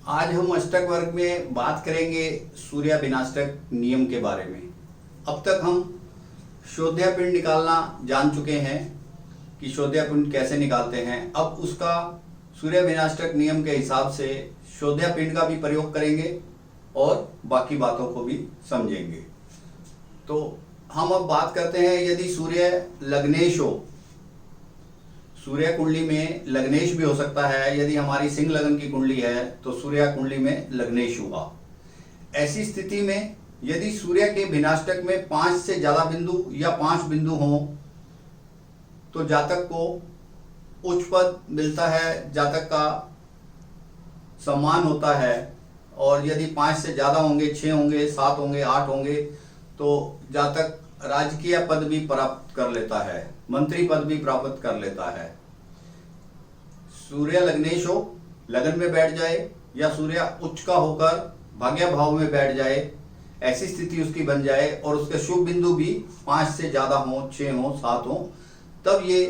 आज हम अष्टक वर्ग में बात करेंगे सूर्य विनाष्टक नियम के बारे में। अब तक हम शोध्या पिंड निकालना जान चुके हैं कि शोध्या पिंड कैसे निकालते हैं। अब उसका सूर्य विनाष्टक नियम के हिसाब से शोध्या पिंड का भी प्रयोग करेंगे और बाकी बातों को भी समझेंगे। तो हम अब बात करते हैं, यदि सूर्य लग्नेश हो, सूर्य कुंडली में लग्नेश भी हो सकता है। यदि हमारी सिंह लगन की कुंडली है तो सूर्य कुंडली में लग्नेश हुआ। ऐसी स्थिति में यदि सूर्य के विनाष्टक में 5 से ज्यादा बिंदु या 5 बिंदु हों तो जातक को उच्च पद मिलता है, जातक का सम्मान होता है। और यदि 5 से ज्यादा होंगे, 6 होंगे, 7 होंगे, 8 होंगे तो जातक राजकीय पद भी प्राप्त कर लेता है, मंत्री पद भी प्राप्त कर लेता है। सूर्य लग्नेश हो, लगन में बैठ जाए, या सूर्य उच्च का होकर भाग्य भाव में बैठ जाए, ऐसी स्थिति उसकी बन जाए और उसके शुभ बिंदु भी 5 से ज्यादा हो, 6 हो, 7 हो, तब ये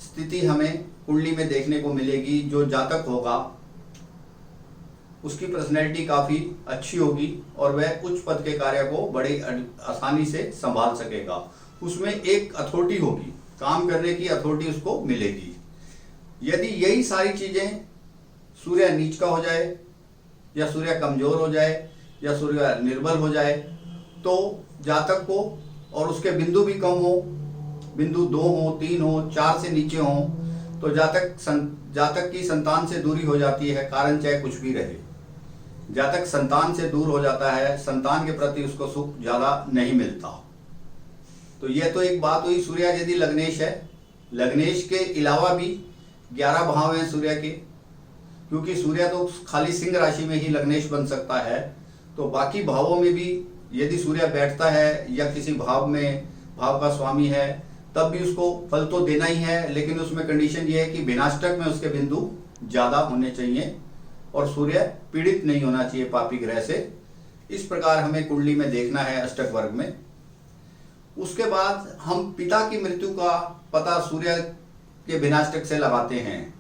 स्थिति हमें कुंडली में देखने को मिलेगी। जो जातक होगा उसकी पर्सनैलिटी काफी अच्छी होगी और वह उच्च पद के कार्य को बड़ी आसानी से संभाल सकेगा। उसमें एक अथॉरिटी होगी, काम करने की अथॉरिटी उसको मिलेगी। यदि यही सारी चीजें सूर्य नीच का हो जाए, या सूर्य कमजोर हो जाए, या सूर्य निर्बल हो जाए, तो जातक को और उसके बिंदु भी कम हो, बिंदु 2 हो, 3 हो, 4 से नीचे हो, तो जातक की संतान से दूरी हो जाती है, कारण चाहे कुछ भी रहे। जातक संतान से दूर हो जाता है, संतान के प्रति उसको सुख ज्यादा नहीं मिलता। तो यह तो एक बात हुई सूर्य यदि लग्नेश है। लग्नेश के अलावा भी 11 भाव हैं सूर्य के, क्योंकि सूर्य तो खाली सिंह राशि में ही लग्नेश बन सकता है। तो बाकी भावों में भी यदि सूर्य बैठता है या किसी भाव में भाव का स्वामी है, तब भी उसको फल तो देना ही है, लेकिन उसमें कंडीशन ये है कि विनाष्टक में उसके बिंदु ज्यादा होने चाहिए और सूर्य पीड़ित नहीं होना चाहिए पापी ग्रह से। इस प्रकार हमें कुंडली में देखना है अष्टक वर्ग में। उसके बाद हम पिता की मृत्यु का पता सूर्य के विनाष्टक से लगाते हैं।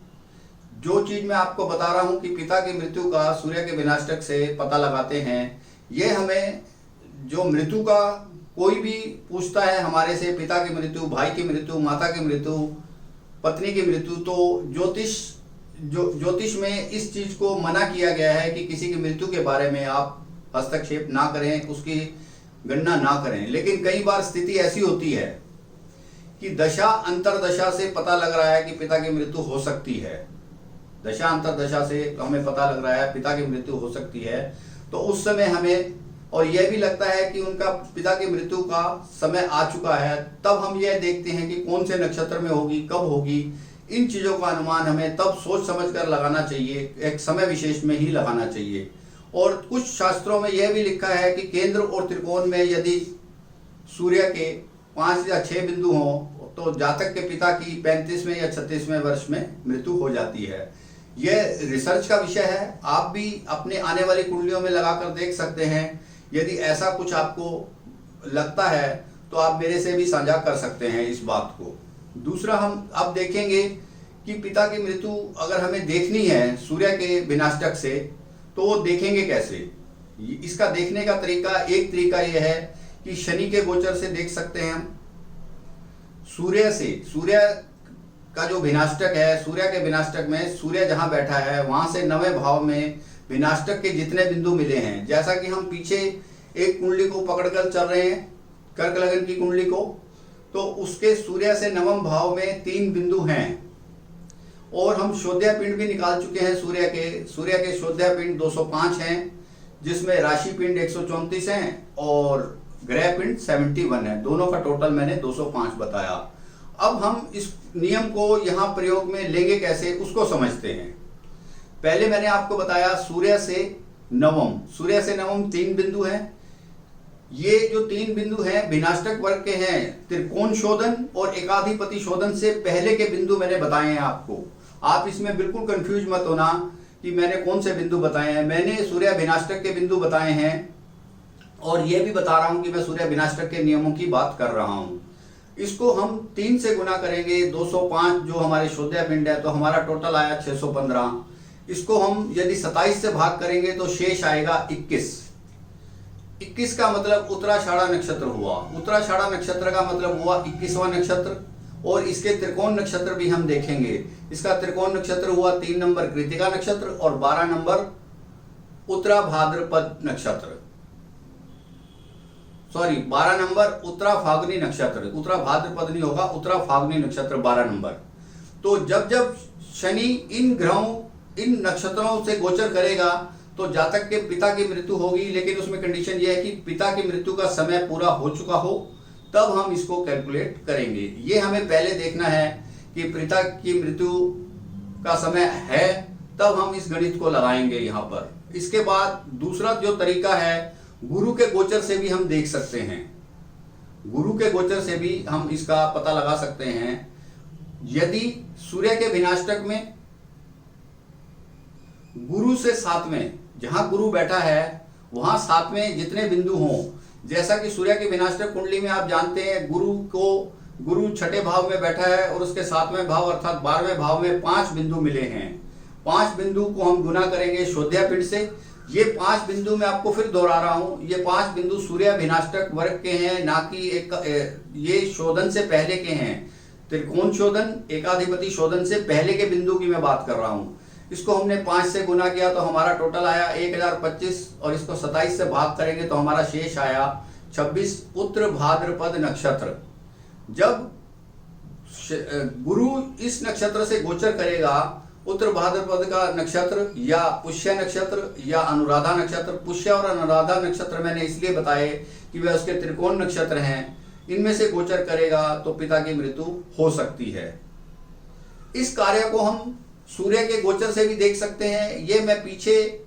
जो चीज मैं आपको बता रहा हूं कि पिता की मृत्यु का सूर्य के विनाष्टक से पता लगाते हैं, ये हमें जो मृत्यु का कोई भी पूछता है हमारे से, पिता की मृत्यु, भाई की मृत्यु, माता की मृत्यु, पत्नी की मृत्यु, तो ज्योतिष में इस चीज को मना किया गया है कि किसी की मृत्यु के बारे में आप हस्तक्षेप ना करें, उसकी गणना ना करें। लेकिन कई बार स्थिति ऐसी होती है कि दशा अंतरदशा से पता लग रहा है कि पिता की मृत्यु हो सकती है। दशा अंतरदशा से हमें पता लग रहा है पिता की मृत्यु हो सकती है, तो उस समय हमें और यह भी लगता है कि उनका पिता की मृत्यु का समय आ चुका है, तब हम यह देखते हैं कि कौन से नक्षत्र में होगी, कब होगी। इन चीजों का अनुमान हमें तब सोच समझ कर लगाना चाहिए, एक समय विशेष में ही लगाना चाहिए। और कुछ शास्त्रों में यह भी लिखा है कि केंद्र और त्रिकोण में यदि सूर्य के 5 या 6 बिंदु हों तो जातक के पिता की 35वें या 36वें वर्ष में मृत्यु हो जाती है। यह रिसर्च का विषय है, आप भी अपने आने वाली कुंडलियों में लगाकर देख सकते हैं। यदि ऐसा कुछ आपको लगता है तो आप मेरे से भी साझा कर सकते हैं इस बात को। दूसरा, हम अब देखेंगे कि पिता की मृत्यु अगर हमें देखनी है सूर्य के विनाष्टक से, तो वो देखेंगे कैसे। इसका देखने का तरीका, एक तरीका यह है कि शनि के गोचर से देख सकते हैं हम। सूर्य से, सूर्य का जो विनाष्टक है, सूर्य के विनाष्टक में सूर्य जहां बैठा है वहां से 9वें भाव में विनाष्टक के जितने बिंदु मिले हैं, जैसा कि हम पीछे एक कुंडली को पकड़कर चल रहे हैं, कर्क लगन की कुंडली को, तो उसके सूर्य से 9वें भाव में 3 बिंदु हैं। और हम शोध्या पिंड भी निकाल चुके हैं सूर्य के शोध्या पिंड 205 हैं, जिसमें राशि पिंड 134 हैं और ग्रह पिंड 71 है। दोनों का टोटल मैंने 205 बताया। अब हम इस नियम को यहाँ प्रयोग में लेंगे कैसे, उसको समझते हैं। पहले मैंने आपको बताया सूर्य से नवम 3 बिंदु हैं। ये जो 3 बिंदु हैं विनाष्टक वर्ग के हैं। त्रिकोण शोधन और एकाधिपति शोधन से पहले के बिंदु मैंने बताए हैं आपको। आप इसमें बिल्कुल कंफ्यूज मत होना कि मैंने कौन से बिंदु बताए हैं। मैंने सूर्य विनाष्टक के बिंदु बताए हैं और यह भी बता रहा हूं कि मैं सूर्य विनाष्टक के नियमों की बात कर रहा हूं। इसको हम 3 से गुना करेंगे, 205 जो हमारे शोध्या पिंड है, तो हमारा टोटल आया 615। इसको हम यदि 27 से भाग करेंगे तो शेष आएगा 21। 21 का मतलब उत्तराषाढ़ा नक्षत्र हुआ। उत्तराषाढ़ा नक्षत्र का मतलब हुआ 21वां नक्षत्र। और इसके त्रिकोण नक्षत्र भी हम देखेंगे। इसका त्रिकोण नक्षत्र हुआ 3 नंबर कृतिका नक्षत्र और 12 नंबर उत्तरा भाद्रपद नक्षत्र, सॉरी 12 नंबर उत्तरा फाल्गुनी नक्षत्र। उत्तरा भाद्रपद नहीं होगा, उत्तरा फाल्गुनी नक्षत्र 12 नंबर। तो जब जब शनि इन ग्रहों इन नक्षत्रों से गोचर करेगा तो जातक के पिता की मृत्यु होगी, लेकिन उसमें कंडीशन यह है कि पिता की मृत्यु का समय पूरा हो चुका हो, तब हम इसको कैलकुलेट करेंगे। ये हमें पहले देखना है कि पिता की मृत्यु का समय है, तब हम इस गणित को लगाएंगे यहाँ पर। इसके बाद दूसरा जो तरीका है, गुरु के गोचर से भी हम देख सकते हैं। गुरु के गोचर से भी हम इसका पता लगा सकते हैं। यदि सूर्य के विनाष्टक में गुरु से 7 में, जहां गुरु बैठा है वहां 7 में जितने बिंदु हों, जैसा कि सूर्य के विनाष्टक कुंडली में आप जानते हैं गुरु छठे भाव में बैठा है और उसके 7वें भाव अर्थात 12वें भाव में 5 बिंदु मिले हैं। 5 बिंदु को हम गुना करेंगे शोध्या पिंड से। ये 5 बिंदु मैं आपको फिर दोहरा रहा हूं, ये 5 बिंदु सूर्य विनाष्टक वर्ग के हैं, ना कि ये शोधन से पहले के हैं। त्रिकोण शोधन, एकाधिपति शोधन से पहले के बिंदु की मैं बात कर रहा हूं। इसको हमने 5 से गुना किया तो हमारा टोटल आया 1025 और इसको 27 से भाग करेंगे तो हमारा शेष आया 26 उत्तर भाद्रपद नक्षत्र। जब गुरु इस नक्षत्र से गोचर करेगा, उत्तर भाद्रपद का नक्षत्र या पुष्य नक्षत्र या अनुराधा नक्षत्र, पुष्य और अनुराधा नक्षत्र मैंने इसलिए बताए कि वे उसके त्रिकोण नक्षत्र हैं, इनमें से गोचर करेगा तो पिता की मृत्यु हो सकती है। इस कार्य को हम सूर्य के गोचर से भी देख सकते हैं। ये मैं पीछे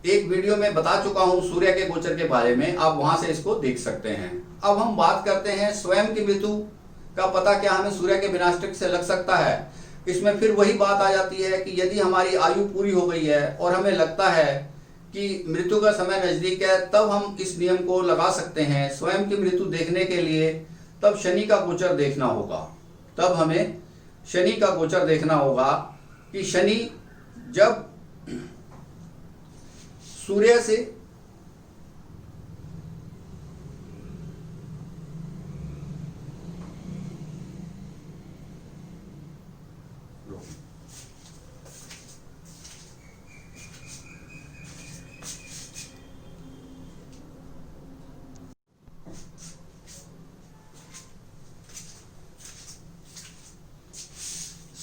एक वीडियो में बता चुका हूं सूर्य के गोचर के बारे में, आप वहां से इसको देख सकते हैं। अब हम बात करते हैं स्वयं की मृत्यु का पता क्या हमें सूर्य के विनाष्टक से लग सकता है। इसमें फिर वही बात आ जाती है कि यदि हमारी आयु पूरी हो गई है और हमें लगता है कि मृत्यु का समय नजदीक है, तब हम इस नियम को लगा सकते हैं। स्वयं की मृत्यु देखने के लिए तब शनि का गोचर देखना होगा। तब हमें शनि का गोचर देखना होगा कि शनि जब सूर्य से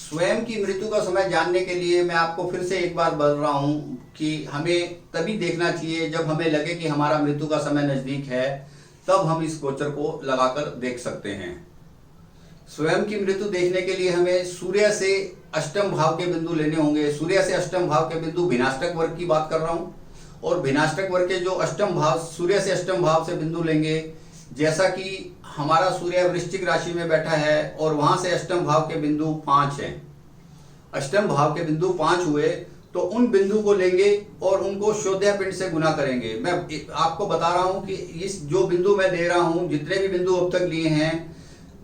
स्वयं की मृत्यु का समय जानने के लिए मैं आपको फिर से एक बार बोल रहा हूं कि हमें तभी देखना चाहिए जब हमें लगे कि हमारा मृत्यु का समय नजदीक है, तब हम इस गोचर को लगाकर देख सकते हैं। स्वयं की मृत्यु देखने के लिए हमें सूर्य से अष्टम भाव के बिंदु लेने होंगे। सूर्य से अष्टम भाव के बिंदु विनाष्टक वर्ग की बात कर रहा हूं, और विनाष्टक वर्ग के जो अष्टम भाव, सूर्य से अष्टम भाव से बिंदु लेंगे, जैसा कि हमारा सूर्य वृश्चिक राशि में बैठा है और वहां से अष्टम भाव के बिंदु 5 हैं। अष्टम भाव के बिंदु 5 हुए तो उन बिंदु को लेंगे और उनको शोध्या पिंड से गुना करेंगे। मैं आपको बता रहा हूं कि इस जो बिंदु मैं दे रहा हूं, जितने भी बिंदु अब तक लिए हैं,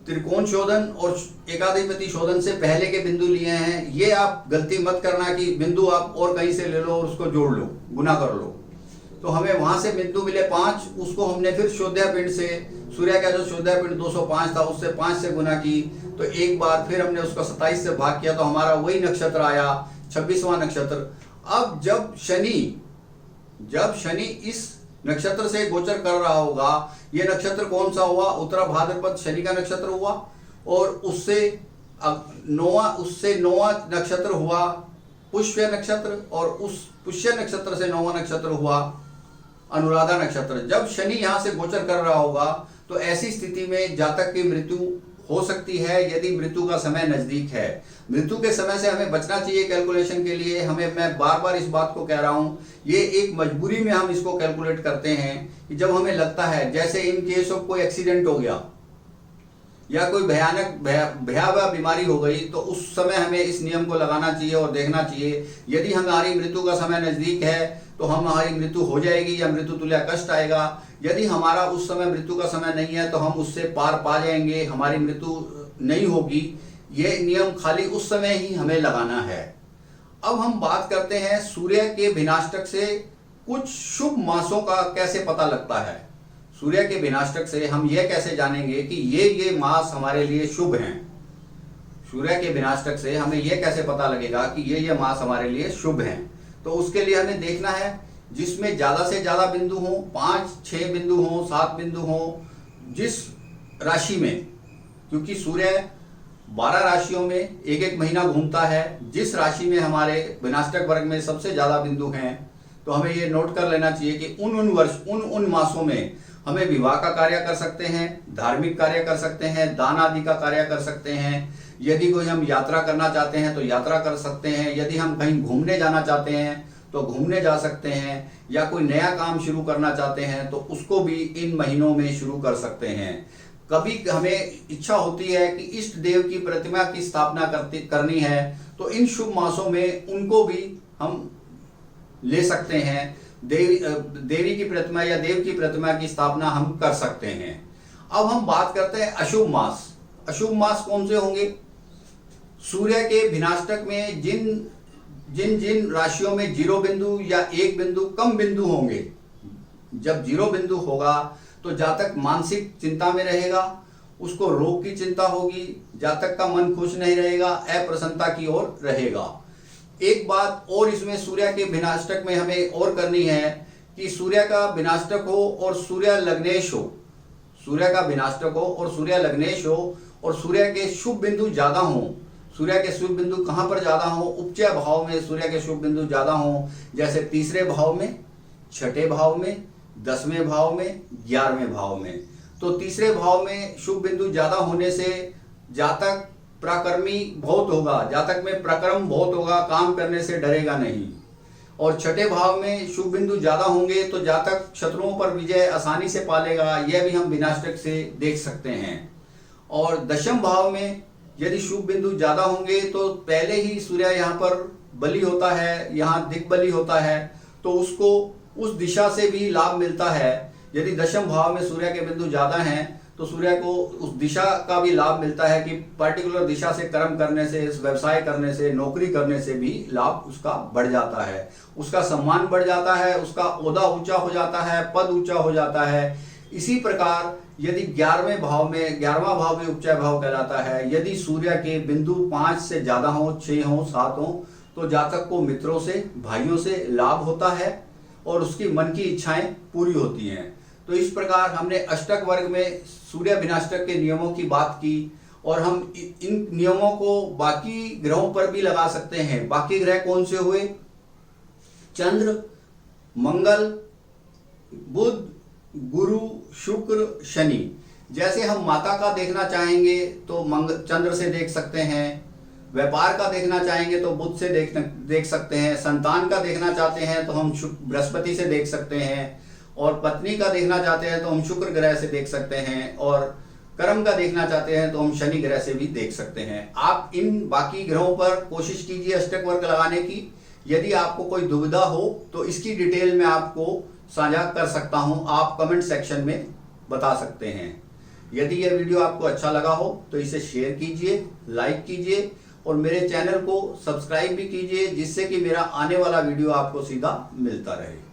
त्रिकोण शोधन और एकाधिपति शोधन से पहले के बिंदु लिए हैं, ये आप गलती मत करना कि बिंदु आप और कहीं से ले लो और उसको जोड़ लो, गुना कर लो। तो हमें वहां से बिंदु मिले 5, उसको हमने फिर शोध्या पिंड से, सूर्य का जो शोध्या पिंड 205 था उससे 5 से गुना की, तो एक बार फिर हमने उसको 27 से भाग किया तो हमारा वही नक्षत्र आया, 26वां नक्षत्र। अब जब शनि इस नक्षत्र से गोचर कर रहा होगा, ये नक्षत्र कौन सा हुआ? उत्तरा भाद्रपद शनि का नक्षत्र हुआ, और उससे 9वां नक्षत्र हुआ पुष्य नक्षत्र, और उस पुष्य नक्षत्र से 9वां नक्षत्र हुआ अनुराधा नक्षत्र। जब शनि यहां से गोचर कर रहा होगा तो ऐसी स्थिति में जातक की मृत्यु हो सकती है यदि मृत्यु का समय नजदीक है। मृत्यु के समय से हमें बचना चाहिए कैलकुलेशन के लिए। मैं बार बार इस बात को कह रहा हूं, ये एक मजबूरी में हम इसको कैलकुलेट करते हैं कि जब हमें लगता है, जैसे इन केस ऑफ कोई एक्सीडेंट हो गया या कोई भयावह बीमारी हो गई, तो उस समय हमें इस नियम को लगाना चाहिए और देखना चाहिए। यदि हमारी मृत्यु का समय नजदीक है तो हमारी मृत्यु हो जाएगी या मृत्यु तुल्य कष्ट आएगा। यदि हमारा उस समय मृत्यु का समय नहीं है तो हम उससे पार पा जाएंगे, हमारी मृत्यु नहीं होगी। ये नियम खाली उस समय ही हमें लगाना है। अब हम बात करते हैं सूर्य के विनाष्टक से कुछ शुभ मासों का कैसे पता लगता है। सूर्य के विनाष्टक से हम यह कैसे जानेंगे कि ये मास हमारे लिए शुभ हैं। सूर्य के विनाष्टक से हमें यह कैसे पता लगेगा कि ये मास हमारे लिए शुभ हैं। तो उसके लिए हमें देखना है जिसमें ज़्यादा से ज़्यादा बिंदु हों, 5-6 बिंदु हों, 7 बिंदु हों, जिस राशि में, क्योंकि सूर्य 12 राशियों में एक एक महीना घूमता है, जिस राशि में हमारे विनाष्टक वर्ग में सबसे ज़्यादा बिंदु हैं तो हमें ये नोट कर लेना चाहिए कि उन मासों में हमें विवाह का कार्य कर सकते हैं, धार्मिक कार्य कर सकते हैं, दान आदि का कार्य कर सकते हैं। यदि कोई हम यात्रा करना चाहते हैं तो यात्रा कर सकते हैं। यदि हम कहीं घूमने जाना चाहते हैं तो घूमने जा सकते हैं, या कोई नया काम शुरू करना चाहते हैं तो उसको भी इन महीनों में शुरू कर सकते हैं। कभी हमें इच्छा होती है कि इष्ट देव की प्रतिमा की स्थापना करनी है तो इन शुभ मासों में उनको भी हम ले सकते हैं। देवी की प्रतिमा या देव की प्रतिमा की स्थापना हम कर सकते हैं। अब हम बात करते हैं अशुभ मास। अशुभ मास कौन से होंगे? सूर्य के विनाष्टक में जिन राशियों में 0 बिंदु या 1 बिंदु कम बिंदु होंगे। जब 0 बिंदु होगा तो जातक मानसिक चिंता में रहेगा, उसको रोग की चिंता होगी, जातक का मन खुश नहीं रहेगा, अप्रसन्नता की ओर रहेगा। एक बात और इसमें सूर्य के विनाष्टक में हमें और करनी है कि सूर्य का विनाष्टक हो और सूर्य लग्नेश हो। सूर्य का विनाष्टक हो और सूर्य लग्नेश हो और सूर्य के शुभ बिंदु ज्यादा हों। सूर्य के शुभ बिंदु कहाँ पर ज्यादा हो? उपचय भाव में सूर्य के शुभ बिंदु ज्यादा हों, जैसे तीसरे भाव में, छठे भाव में, 10वें भाव में, 11वें भाव में। तो तीसरे भाव में शुभ बिंदु ज्यादा होने से जातक पराक्रमी बहुत होगा, जातक में पराक्रम बहुत होगा, काम करने से डरेगा नहीं। और छठे भाव में शुभ बिंदु ज्यादा होंगे तो जातक शत्रुओं पर विजय आसानी से पालेगा, यह भी हम विनाष्टक से देख सकते हैं। और 10वें भाव में यदि शुभ बिंदु ज्यादा होंगे तो पहले ही सूर्य यहाँ पर बलि होता है, यहाँ दिग्बली होता है, तो उसको उस दिशा से भी लाभ मिलता है। यदि 10वें भाव में सूर्य के बिंदु ज्यादा हैं तो सूर्य को उस दिशा का भी लाभ मिलता है कि पर्टिकुलर दिशा से कर्म करने से, इस व्यवसाय करने से, नौकरी करने से भी लाभ उसका बढ़ जाता है, उसका सम्मान बढ़ जाता है, उसका ओहदा ऊंचा हो जाता है, पद ऊंचा हो जाता है। इसी प्रकार यदि 11वें भाव में, 11वां भाव में उपचय भाव कहलाता है, यदि सूर्य के बिंदु 5 से ज्यादा हो, 6 हो, 7 हो, तो जातक को मित्रों से, भाइयों से लाभ होता है और उसकी मन की इच्छाएं पूरी होती हैं। तो इस प्रकार हमने अष्टक वर्ग में सूर्य विनाष्टक के नियमों की बात की और हम इन नियमों को बाकी ग्रहों पर भी लगा सकते हैं। बाकी ग्रह कौन से हुए? चंद्र, मंगल, बुध, गुरु, शुक्र, शनि। जैसे हम माता का देखना चाहेंगे तो चंद्र से देख सकते हैं, व्यापार का देखना चाहेंगे तो बुध से देख सकते हैं, संतान का देखना चाहते हैं तो हम बृहस्पति से देख सकते हैं, और पत्नी का देखना चाहते हैं तो हम शुक्र ग्रह से देख सकते हैं, और कर्म का देखना चाहते हैं तो हम शनि ग्रह से भी देख सकते हैं। आप इन बाकी ग्रहों पर कोशिश कीजिए अष्टक वर्ग लगाने की। यदि आपको कोई दुविधा हो तो इसकी डिटेल में आपको साझा कर सकता हूं, आप कमेंट सेक्शन में बता सकते हैं। यदि यह वीडियो आपको अच्छा लगा हो तो इसे शेयर कीजिए, लाइक कीजिए और मेरे चैनल को सब्सक्राइब भी कीजिए, जिससे कि मेरा आने वाला वीडियो आपको सीधा मिलता रहे।